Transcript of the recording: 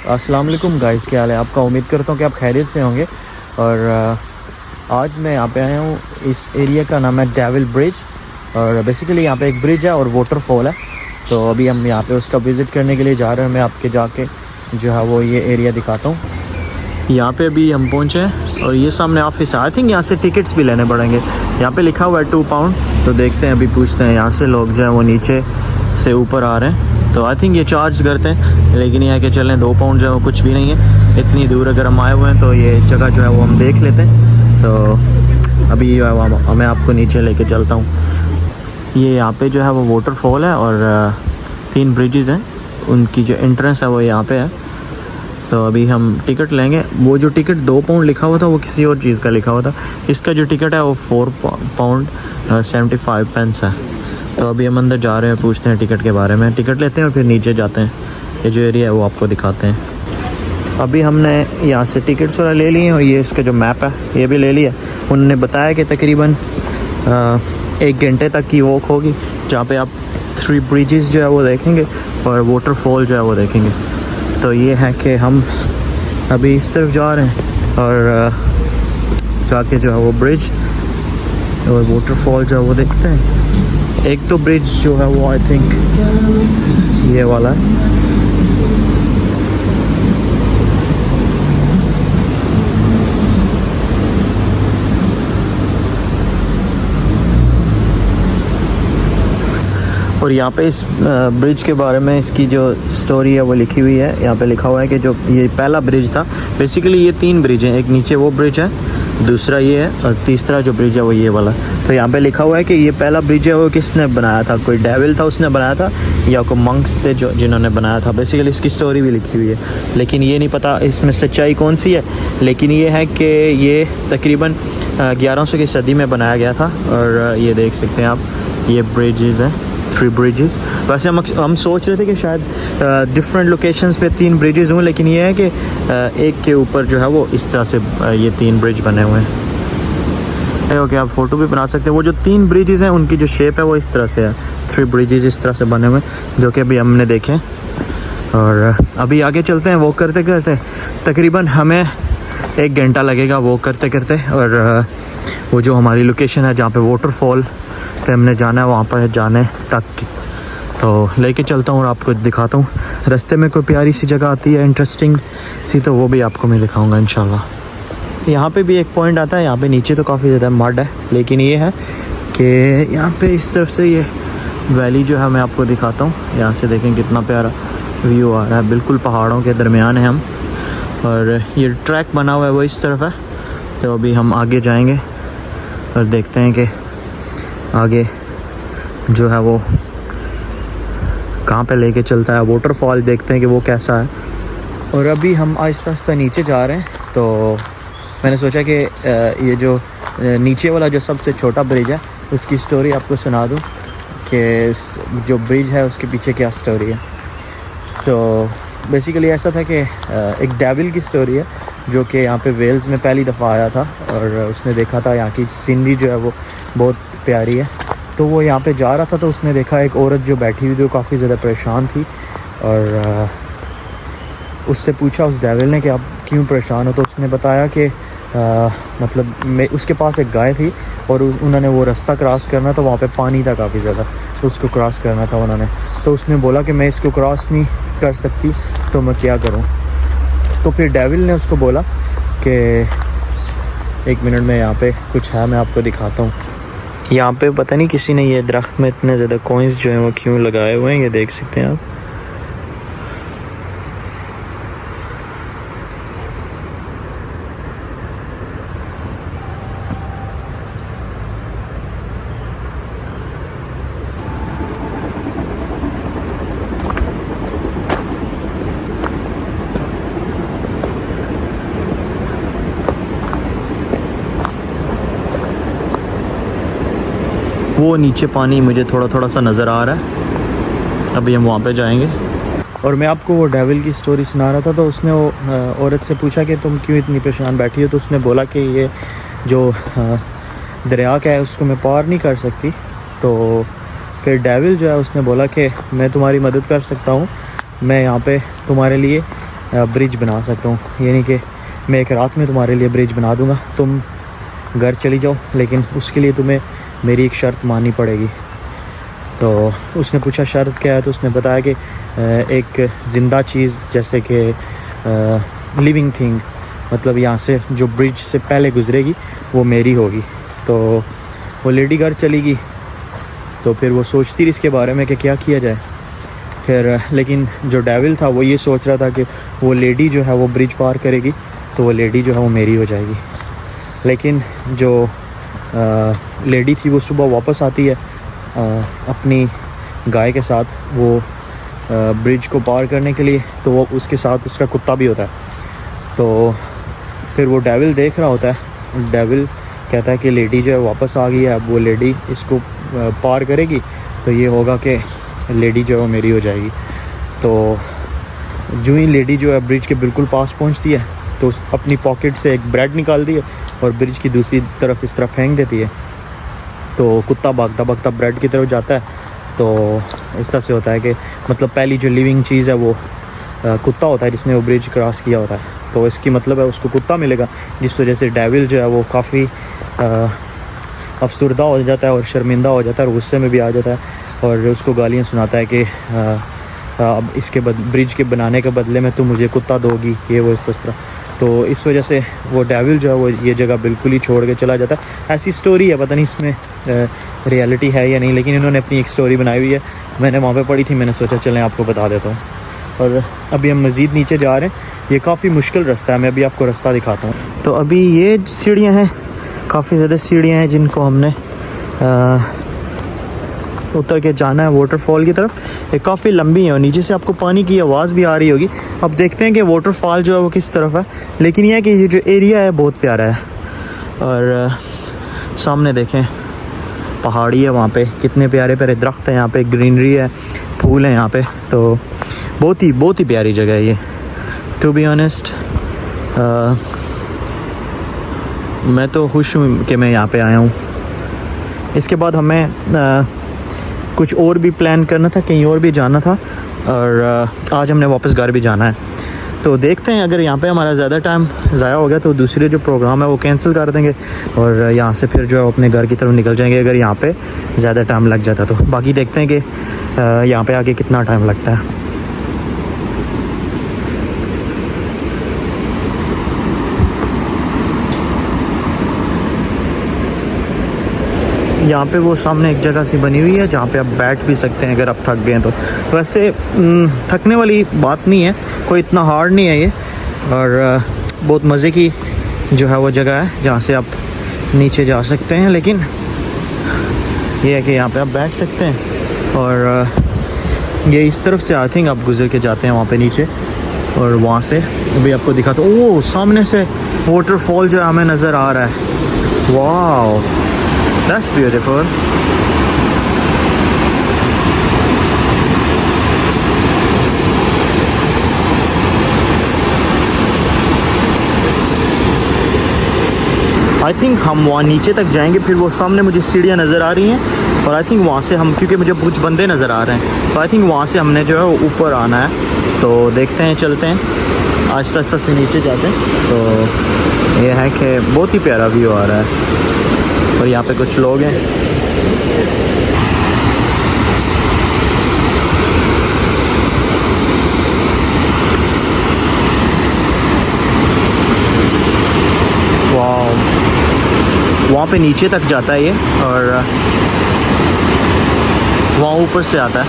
अस्सलाम वालेकुम गाइस, क्या हाल है आपका। उम्मीद करता हूँ कि आप खैरियत से होंगे। और आज मैं यहाँ पे आया हूँ। इस एरिया का नाम है डेविल ब्रिज और बेसिकली यहाँ पे एक ब्रिज है और वाटरफॉल है। तो अभी हम यहाँ पे उसका विज़िट करने के लिए जा रहे हैं। मैं आपके जाके जो है वो ये एरिया दिखाता हूँ। यहाँ पे अभी हम पहुँचे हैं और ये सामने ऑफिस है। आई थिंक यहाँ से टिकट्स भी लेने पड़ेंगे। यहाँ पे लिखा हुआ है 2 पाउंड। तो देखते हैं, अभी पूछते हैं यहाँ से। लोग जो है वो नीचे से ऊपर आ रहे हैं तो आई थिंक ये चार्ज करते हैं, लेकिन ये है कि चलें 2 पाउंड जो है वो कुछ भी नहीं है। इतनी दूर अगर हम आए हुए हैं तो ये जगह जो है वो हम देख लेते हैं। तो अभी मैं आपको नीचे लेके चलता हूँ। ये यहाँ पे जो है वो वाटरफॉल है और 3 ब्रिजेज़ हैं। उनकी जो एंट्रेंस है वो यहाँ पे है। तो अभी हम टिकट लेंगे। वो जो टिकट 2 पाउंड लिखा हुआ था वो किसी और चीज़ का लिखा हुआ था। इसका जो टिकट है वो 4 पाउंड 75 पेंस है। तो अभी हम अंदर जा रहे हैं, पूछते हैं टिकट के बारे में। टिकट लेते हैं और फिर नीचे जाते हैं। ये जो एरिया है वो आपको दिखाते हैं। अभी हमने यहाँ से टिकट्स वगैरह ले लिए और ये इसका जो मैप है ये भी ले लिया। उन्होंने बताया कि तकरीबन 1 घंटे तक की वॉक होगी, जहाँ पे आप 3 ब्रिजेस जो है वो देखेंगे और वाटरफॉल जो है वो देखेंगे। तो ये है कि हम अभी इस तरफ जा रहे हैं और जाके जो है वो ब्रिज और वाटरफॉल जो है वो देखते हैं। एक तो ब्रिज जो है वो आई थिंक ये वाला है। और यहाँ पे इस ब्रिज के बारे में इसकी जो स्टोरी है वो लिखी हुई है। यहाँ पे लिखा हुआ है कि जो ये पहला ब्रिज था, बेसिकली ये 3 ब्रिज हैं। एक नीचे वो ब्रिज है, दूसरा ये है और तीसरा जो ब्रिज है वो ये वाला। तो यहाँ पे लिखा हुआ है कि ये पहला ब्रिज है वो किसने बनाया था। कोई डेविल था उसने बनाया था या कोई मंक्स थे जो जिन्होंने बनाया था। बेसिकली इसकी स्टोरी भी लिखी हुई है, लेकिन ये नहीं पता इसमें सच्चाई कौन सी है। लेकिन ये है कि ये तकरीबन 1100 की सदी में बनाया गया था। और ये देख सकते हैं आप, ये ब्रिजेज़ हैं, 3 ब्रिजेस। वैसे हम सोच रहे थे कि शायद डिफरेंट लोकेशंस पे 3 ब्रिजेस हों, लेकिन ये है कि एक के ऊपर जो है वो इस तरह से ये 3 ब्रिज बने हुए हैं। ओके, आप फ़ोटो भी बना सकते हैं। वो जो 3 ब्रिजेस हैं उनकी जो शेप है वो इस तरह से है। 3 ब्रिजेस इस तरह से बने हुए हैं जो कि अभी हमने देखे। और अभी आगे चलते हैं। वॉक करते करते तकरीबन हमें 1 घंटा लगेगा वॉक करते करते। और वो जो हमारी लोकेशन है जहाँ पे वाटरफॉल पे हमने जाना है वहाँ पर जाने तक तो लेके चलता हूँ और आपको दिखाता हूँ। रास्ते में कोई प्यारी सी जगह आती है इंटरेस्टिंग सी, तो वो भी आपको मैं दिखाऊंगा इंशाल्लाह। यहाँ पे भी एक पॉइंट आता है। यहाँ पे नीचे तो काफ़ी ज़्यादा मड है, लेकिन ये है कि यहाँ पे इस तरफ से ये वैली जो है मैं आपको दिखाता हूँ। यहाँ से देखें कितना प्यारा व्यू आ रहा है। बिल्कुल पहाड़ों के दरमियान है हम, और ये ट्रैक बना हुआ है वो इस तरफ है। तो अभी हम आगे जाएंगे और देखते हैं कि आगे जो है वो कहाँ पे लेके चलता है। वाटरफॉल देखते हैं कि वो कैसा है। और अभी हम आहिस्ता आहिस्ता नीचे जा रहे हैं। तो मैंने सोचा कि ये जो नीचे वाला जो सबसे छोटा ब्रिज है उसकी स्टोरी आपको सुना दूँ कि जो ब्रिज है उसके पीछे क्या स्टोरी है। तो बेसिकली ऐसा था कि एक डेविल की स्टोरी है जो कि यहाँ पे वेल्स में पहली दफ़ा आया था और उसने देखा था यहाँ की सीनरी जो है वो बहुत प्यारी है। तो वो यहाँ पे जा रहा था तो उसने देखा एक औरत जो बैठी हुई जो काफ़ी ज़्यादा परेशान थी। और उससे पूछा उस डेविल ने कि आप क्यों परेशान हो। तो उसने बताया कि मतलब उसके पास एक गाय थी और उन्होंने वो रास्ता क्रॉस करना था। वहाँ पे पानी था काफ़ी ज़्यादा, तो उसको क्रॉस करना था उन्होंने। तो उसने बोला कि मैं इसको क्रॉस नहीं कर सकती, तो मैं क्या करूँ। तो फिर डेविल ने उसको बोला कि 1 मिनट में यहाँ पे कुछ है, मैं आपको दिखाता हूँ। यहाँ पे पता नहीं किसी ने ये दरख्त में इतने ज़्यादा कॉइन्स जो हैं वो क्यों लगाए हुए हैं, ये देख सकते हैं आप। वो नीचे पानी मुझे थोड़ा थोड़ा सा नज़र आ रहा है। अभी हम वहाँ पे जाएंगे। और मैं आपको वो डेविल की स्टोरी सुना रहा था। तो उसने वो औरत से पूछा कि तुम क्यों इतनी परेशान बैठी हो। तो उसने बोला कि ये जो दरिया का है उसको मैं पार नहीं कर सकती। तो फिर डेविल जो है उसने बोला कि मैं तुम्हारी मदद कर सकता हूँ, मैं यहाँ पे तुम्हारे लिए ब्रिज बना सकता हूँ, यानी कि मैं एक रात में तुम्हारे लिए ब्रिज बना दूँगा, तुम घर चली जाओ, लेकिन उसके लिए तुम्हें मेरी एक शर्त माननी पड़ेगी। तो उसने पूछा शर्त क्या है, तो उसने बताया कि एक ज़िंदा चीज़ जैसे कि लिविंग थिंग, मतलब यहाँ से जो ब्रिज से पहले गुजरेगी वो मेरी होगी। तो वो लेडी घर चली गई, तो फिर वो सोचती रही इसके बारे में कि क्या किया जाए। फिर लेकिन जो डेविल था वो ये सोच रहा था कि वो लेडी जो है वो ब्रिज पार करेगी तो वो लेडी जो है वो मेरी हो जाएगी। लेकिन जो लेडी थी वो सुबह वापस आती है अपनी गाय के साथ, वो ब्रिज को पार करने के लिए, तो वो उसके साथ उसका कुत्ता भी होता है। तो फिर वो डेविल देख रहा होता है, डेविल कहता है कि लेडी जो है वापस आ गई है, अब वो लेडी इसको पार करेगी तो ये होगा कि लेडी जो है वो मेरी हो जाएगी। तो जो ही लेडी जो है ब्रिज के बिल्कुल पास पहुंचती है तो अपनी पॉकेट से एक ब्रेड निकालती है और ब्रिज की दूसरी तरफ इस तरफ फेंक देती है। तो कुत्ता भागता भागता ब्रेड की तरफ जाता है। तो इस तरह से होता है कि मतलब पहली जो लिविंग चीज़ है वो कुत्ता होता है जिसने वो ब्रिज क्रॉस किया होता है। तो इसकी मतलब है उसको कुत्ता मिलेगा, जिस वजह से डेविल जो है वो काफ़ी अफसरदा हो जाता है और शर्मिंदा हो जाता है और गुस्से में भी आ जाता है और उसको गालियाँ सुनाता है कि अब इसके ब्रिज के बनाने के बदले में तुम मुझे कुत्ता दोगी, ये वो इस तरह। तो इस वजह से वो डेविल जो है वो ये जगह बिल्कुल ही छोड़ के चला जाता है। ऐसी स्टोरी है, पता नहीं इसमें रियलिटी है या नहीं, लेकिन इन्होंने अपनी एक स्टोरी बनाई हुई है, मैंने वहाँ पे पढ़ी थी, मैंने सोचा चलें आपको बता देता हूँ। और अभी हम मज़ीद नीचे जा रहे हैं, ये काफ़ी मुश्किल रास्ता है, मैं अभी आपको रास्ता दिखाता हूँ। तो अभी ये सीढ़ियाँ हैं, काफ़ी ज़्यादा सीढ़ियाँ हैं जिनको हमने उतर के जाना है वाटरफॉल की तरफ। ये काफ़ी लंबी है और नीचे से आपको पानी की आवाज़ भी आ रही होगी। अब देखते हैं कि वाटरफॉल जो है वो किस तरफ है, लेकिन यह है कि ये जो एरिया है बहुत प्यारा है। और सामने देखें पहाड़ी है, वहाँ पे कितने प्यारे प्यारे दरख्त हैं, यहाँ पे ग्रीनरी है, फूल हैं यहाँ पे। तो बहुत ही प्यारी जगह है ये, टू बी ऑनेस्ट। मैं तो खुश हूँ कि मैं यहाँ पे आया हूँ। इसके बाद हमें कुछ और भी प्लान करना था, कहीं और भी जाना था, और आज हमने वापस घर भी जाना है। तो देखते हैं, अगर यहाँ पे हमारा ज़्यादा टाइम ज़ाया हो गया तो दूसरे जो प्रोग्राम है वो कैंसिल कर देंगे और यहाँ से फिर जो है अपने घर की तरफ निकल जाएंगे, अगर यहाँ पे ज़्यादा टाइम लग जाता तो। बाकी देखते हैं कि यहाँ पे आगे कितना टाइम लगता है। यहाँ पे वो सामने एक जगह सी बनी हुई है जहाँ पे आप बैठ भी सकते हैं अगर आप थक गए तो। वैसे थकने वाली बात नहीं है, कोई इतना हार्ड नहीं है ये, और बहुत मज़े की जो है वो जगह है जहाँ से आप नीचे जा सकते हैं। लेकिन ये है कि यहाँ पे आप बैठ सकते हैं और ये इस तरफ से आई थिंक आप गुजर के जाते हैं वहाँ पे नीचे, और वहाँ से अभी आपको दिखाता हूँ। ओह, सामने से वाटरफॉल जो हमें नज़र आ रहा है। वाह, that's beautiful. आई थिंक हम वहाँ नीचे तक जाएंगे, फिर वो सामने मुझे सीढ़ियाँ नज़र आ रही हैं और आई थिंक वहाँ से हम, क्योंकि मुझे कुछ बंदे नज़र आ रहे हैं, तो आई थिंक वहाँ से हमने जो है वो ऊपर आना है। तो देखते हैं, चलते हैं, आहिस्ता आहिस्ता से नीचे जाते हैं। तो ये है कि बहुत ही प्यारा व्यू आ रहा है और यहाँ पे कुछ लोग हैं। वाह, वहाँ पे नीचे तक जाता है ये और वहाँ ऊपर से आता है।